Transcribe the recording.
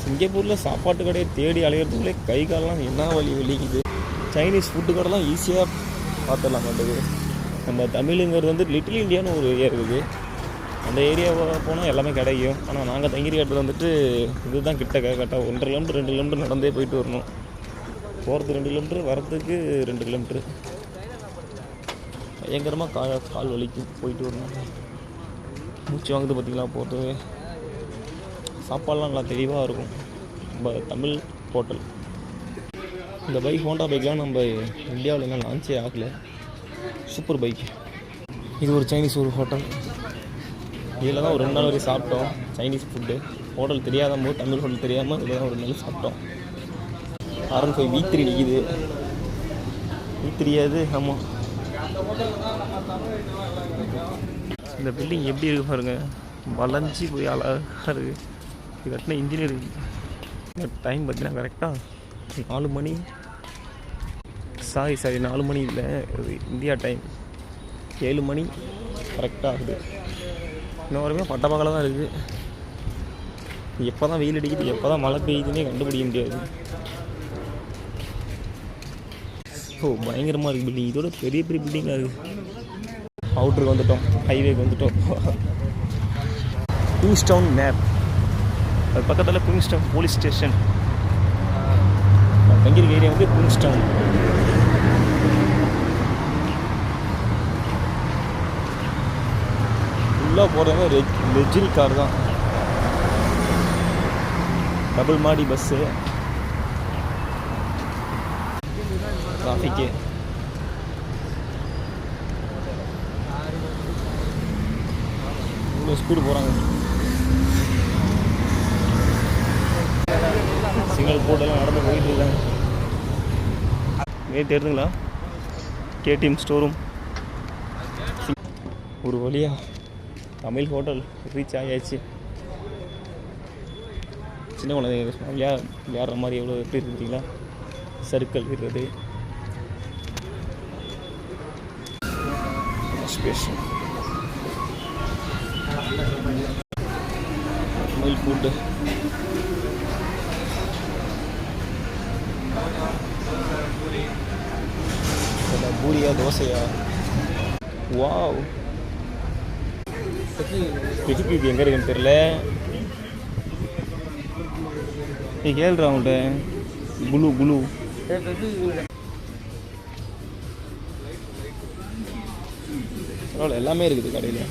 சிங்கப்பூரில் சாப்பாட்டு கடையை தேடி அலையிறதுக்குள்ளே கை காலெலாம் என்ன வலிக்குது. சைனீஸ் ஃபுட்டு கடைலாம் ஈஸியாக பார்த்துடலாம் மாட்டேங்குது. நம்ம தமிழுங்கிறது வந்து லிட்டில் இந்தியான்னு ஒரு ஏரியா இருக்குது. அந்த ஏரியாவை போனால் எல்லாமே கிடைக்கும். ஆனால் நாங்கள் தங்கிற இடத்துல வந்துட்டு இதுதான் கரெக்டாக 1.5 கிலோமீட்டர் 2 கிலோமீட்டர் நடந்தே போயிட்டு வரணும். போகிறதுக்கு 2 கிலோமீட்டர், வரத்துக்கு 2 கிலோமீட்டரு. பயங்கரமாக கால் வலிக்கும் போயிட்டு வரணும். மூச்சு வாங்குது பார்த்திங்களா போகிறது. சாப்பாடெலாம் நல்லா தெளிவாக இருக்கும். நம்ம தமிழ் ஹோட்டல். இந்த பைக் ஹோண்டா பைக்லாம் நம்ம இந்தியாவில் என்ன லான்ச்சே ஆகலை. Super bike. இது ஒரு சைனீஸ் ஒரு ஹோட்டல். இதில் தான் ஒரு 2 நாள் வரைக்கும் சாப்பிட்டோம். சைனீஸ் ஃபுட்டு ஹோட்டல் தெரியாத போது, தமிழ் ஹோட்டல் தெரியாமல் இதில் தான் ஒரு 2 நாள் சாப்பிட்டோம். R15 V3 நிற்கிது. V3 அது ஆமாம். இந்த பில்டிங் எப்படி இருக்கு பாருங்க. வளைஞ்சி போய் அழகாக இருக்குது. இது கட்டின இன்ஜினியரிங். டைம் பார்த்தீங்கன்னா கரெக்டாக 4 மணி. சாரி 4 மணி இல்லை, இந்தியா டைம் 7 மணி கரெக்டாக ஆகுது. இன்னும் வரைக்கும் பட்டப்பகலாக தான் இருக்குது. எப்போ தான் வெயில் அடிக்குது, எப்போ தான் மழை பெய்யுதுன்னே கண்டுபிடிக்க முடியாது. பயங்கரமாக இருக்குது பில்டிங். இதோட பெரிய பெரிய பில்டிங்காக இருக்குது. அவுட்டருக்கு வந்துட்டோம், ஹைவேக்கு வந்துட்டோம். Queenstown map. அது பக்கத்தில் குயின்ஸ்டவுன் போலீஸ் ஸ்டேஷன். தங்கியிருக்க ஏரியா வந்து குயின்ஸ்டவுன். ஃபுல்லாக போகிறவங்க லெஜிரி கார் தான். டபுள் மாடி பஸ்ஸு. டிராஃபிக்கு. இவ்வளோ ஸ்பீடு போகிறாங்க. சிக்னல் போட்டெல்லாம் நடந்து போயிட்டு இருக்காங்க. தெரியுதுங்களா KTM ஸ்டோரூம். ஒரு வழியாக தமிழ் ஹோட்டல் ரீச் ஆகியாச்சு. சின்ன குழந்தைங்க விளையாடுற மாதிரி எவ்வளோ எப்படி இருக்குங்களா. சர்க்கிள் இருக்கிறது. தமிழ் ஃபுட்டு. பூரியா தோசையா. வாவ். எதுக்கு இது எங்கே இருக்குன்னு தெரில. நீ கேள்றா அவன்கிட்ட. குலு பரவாயில்ல, எல்லாமே இருக்குது கடையில்.